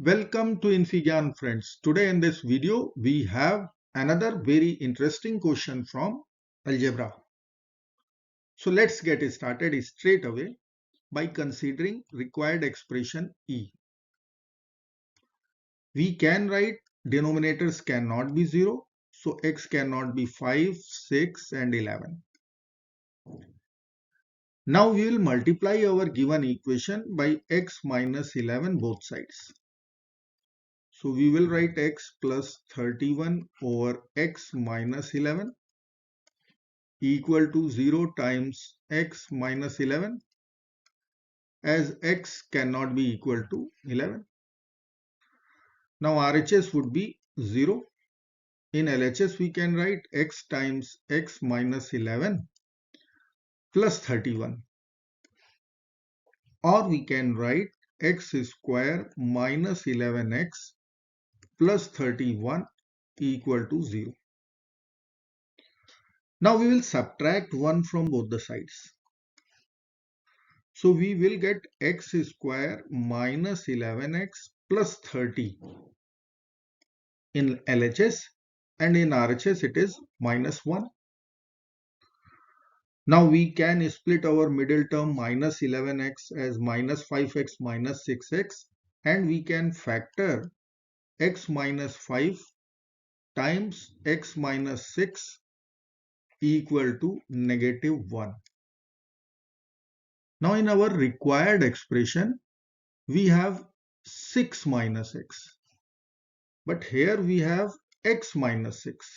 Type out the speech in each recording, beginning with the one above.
Welcome to infyGyan friends. Today in this video we have another very interesting question from algebra. So let's get started straight away by considering required expression E. We can write denominators cannot be 0. So x cannot be 5, 6 and 11. Now we will multiply our given equation by x minus 11 both sides. So we will write x plus 31 over x minus 11 equal to 0 times x minus 11, as x cannot be equal to 11. Now RHS would be 0. In LHS we can write x times x minus 11 plus 31, or we can write x square minus 11x plus 31 equal to 0. Now we will subtract 1 from both the sides. So we will get x square minus 11x plus 30 in LHS, and in RHS it is minus 1. Now we can split our middle term minus 11x as minus 5x minus 6x, and we can factor x minus 5 times x minus 6 equal to negative 1. Now in our required expression we have 6 minus x, but here we have x minus 6.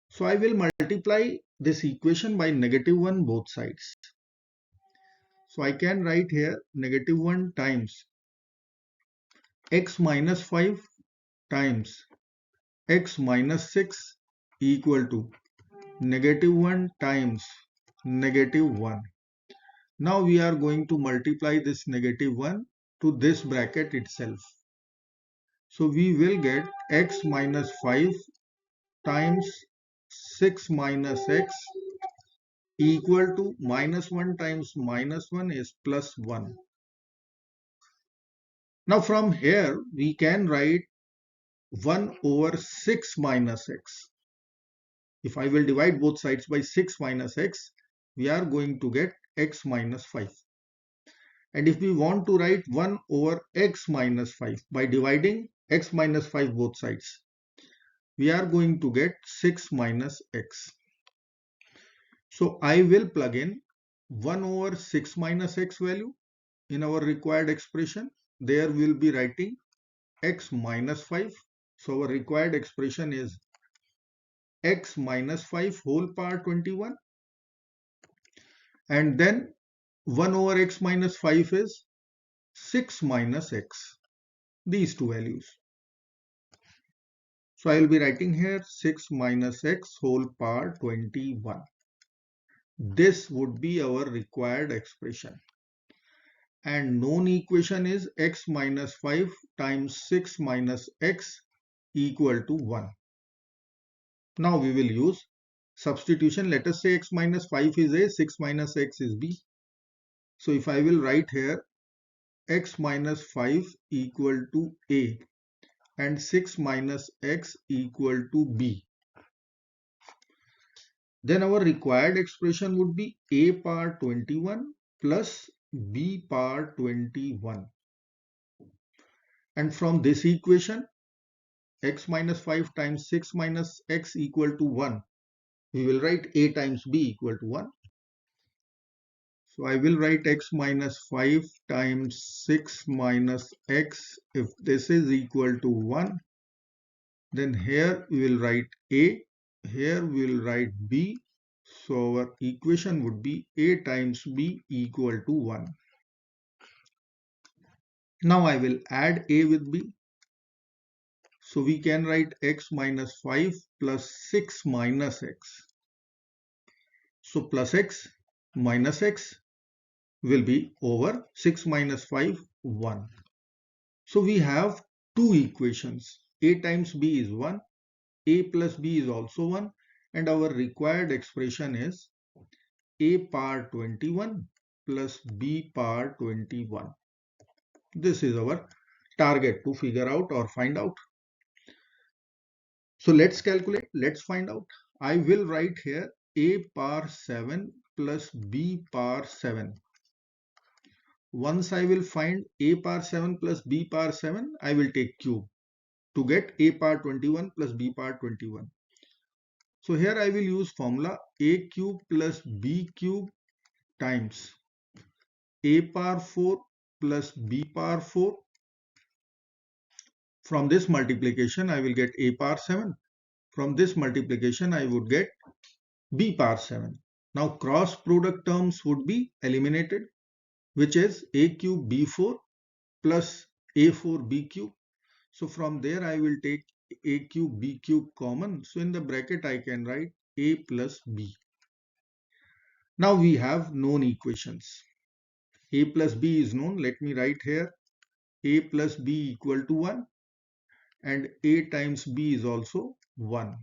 So I will multiply this equation by negative 1 both sides. So I can write here negative 1 times x minus 5 times x minus 6 equal to negative 1 times negative 1. Now we are going to multiply this negative 1 to this bracket itself. So we will get x minus 5 times 6 minus x equal to minus 1 times minus 1 is plus 1. Now from here we can write 1 over 6 minus x. If I will divide both sides by 6 minus x, we are going to get x minus 5. And if we want to write 1 over x minus 5 by dividing x minus 5 both sides, we are going to get 6 minus x. So I will plug in 1 over 6 minus x value in our required expression. There we will be writing x minus 5. So our required expression is x minus 5 whole power 21. And then 1 over x minus 5 is 6 minus x. These two values. So I will be writing here 6 minus x whole power 21. This would be our required expression. And known equation is x minus 5 times 6 minus x equal to 1. Now we will use substitution. Let us say x minus 5 is a, 6 minus x is b. So if I will write here x minus 5 equal to a and 6 minus x equal to b, then our required expression would be a power 21 plus b power 21. And from this equation, x minus 5 times 6 minus x equal to 1, we will write a times b equal to 1. So I will write x minus 5 times 6 minus x. If this is equal to 1, then here we will write a, here we will write b. So our equation would be a times b equal to 1. Now I will add a with b. So we can write x minus 5 plus 6 minus x. So plus x minus x will be over 6 minus 5, 1. So we have two equations. A times b is 1. A plus b is also 1. And our required expression is a power 21 plus b power 21. This is our target to figure out or find out. So let's calculate, let's find out. I will write here a power 7 plus b power 7. Once I will find a power 7 plus b power 7, I will take cube to get a power 21 plus b power 21. So here I will use formula a cube plus b cube times a power 4 plus b power 4. From this multiplication, I will get a power 7. From this multiplication, I would get b power 7. Now cross product terms would be eliminated, which is a cube b4 plus a4 b cube. So from there I will take a cube b cube common. So in the bracket I can write a plus b. Now we have known equations. A plus b is known. Let me write here a plus b equal to 1 and a times b is also 1.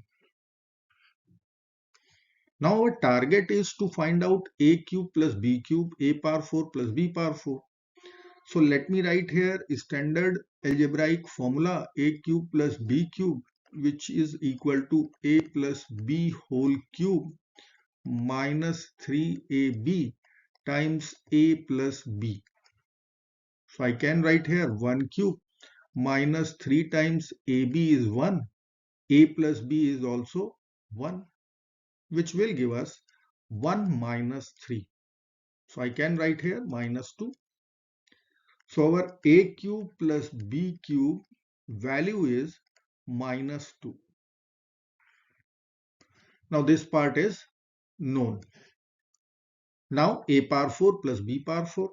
Now our target is to find out a cube plus b cube, a power 4 plus b power 4. So let me write here standard algebraic formula a cube plus b cube, which is equal to a plus b whole cube minus 3ab times a plus b. So I can write here 1 cube minus 3 times ab is 1, a plus b is also 1, which will give us 1 minus 3. So I can write here minus 2. So our a cube plus b cube value is minus 2. Now this part is known. Now a power 4 plus b power 4.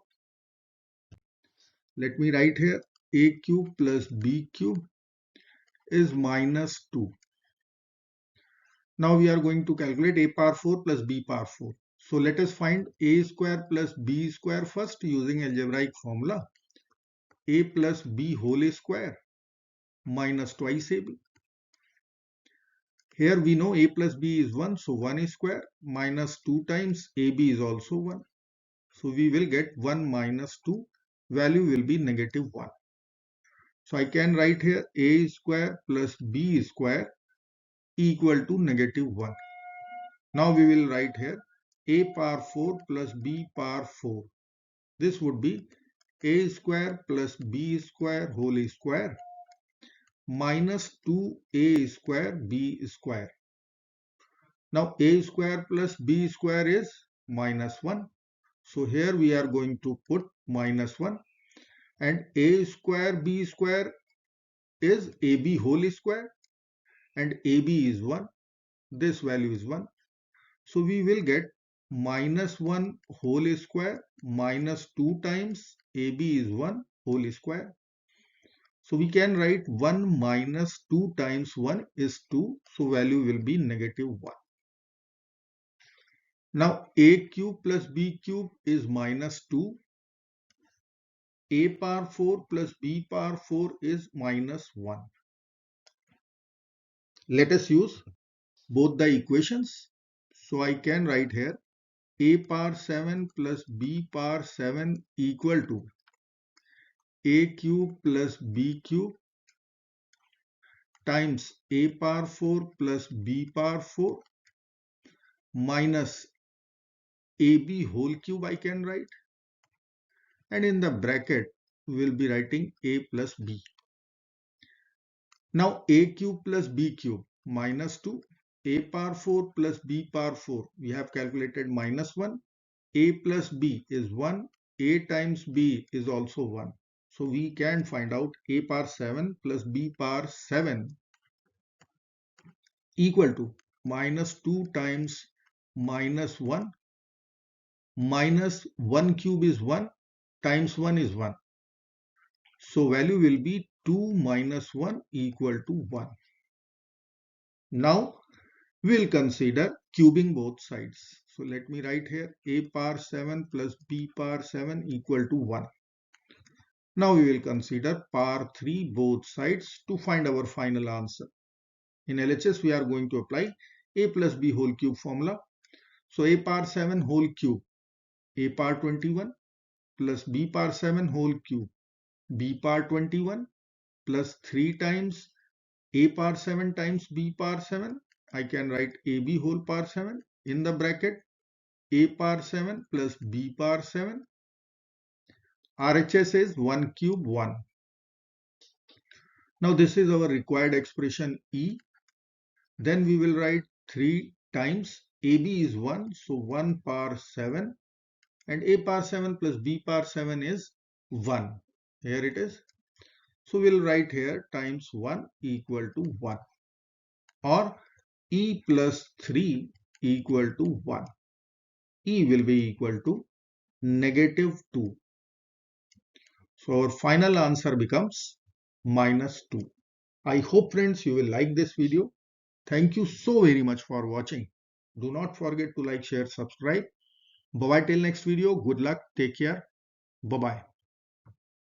Let me write here a cube plus b cube is minus 2. Now we are going to calculate a power 4 plus b power 4. So let us find a square plus b square first using algebraic formula. A plus b whole square minus twice ab. Here we know a plus b is 1, so 1 square minus 2 times ab is also 1. So we will get 1 minus 2, value will be negative 1. So I can write here a square plus b square equal to negative 1. Now we will write here a power 4 plus b power 4. This would be a square plus b square whole square minus 2a square b square. Now a square plus b square is minus 1. So here we are going to put minus 1 and a square b square is ab whole square and ab is 1. This value is 1. So we will get minus 1 whole square minus 2 times ab is 1 whole square. So we can write 1 minus 2 times 1 is 2. So value will be negative 1. Now a cube plus b cube is minus 2. A power 4 plus b power 4 is minus 1. Let us use both the equations. So I can write here a power 7 plus b power 7 equal to a cube plus b cube times a power 4 plus b power 4 minus ab whole cube I can write, and in the bracket we will be writing a plus b. Now a cube plus b cube minus 2, a power 4 plus b power 4, we have calculated minus 1, a plus b is 1, a times b is also 1. So we can find out a power 7 plus b power 7 equal to minus 2 times minus 1, minus 1 cube is 1 times 1 is 1. So value will be 2 minus 1 equal to 1. Now we will consider cubing both sides. So let me write here a power 7 plus b power 7 equal to 1. Now we will consider power 3 both sides to find our final answer. In LHS we are going to apply a plus b whole cube formula. So a power 7 whole cube, a power 21 plus b power 7 whole cube, b power 21 plus 3 times a power 7 times b power 7. I can write ab whole power 7 in the bracket a power 7 plus b power 7. RHS is 1 cube 1. Now this is our required expression E. Then we will write 3 times AB is 1. So 1 power 7 and A power 7 plus B power 7 is 1. Here it is. So we'll write here times 1 equal to 1 or E plus 3 equal to 1. E will be equal to negative 2. So our final answer becomes minus 2. I hope friends you will like this video. Thank you so very much for watching. Do not forget to like, share, subscribe. Bye bye till next video. Good luck. Take care. Bye bye.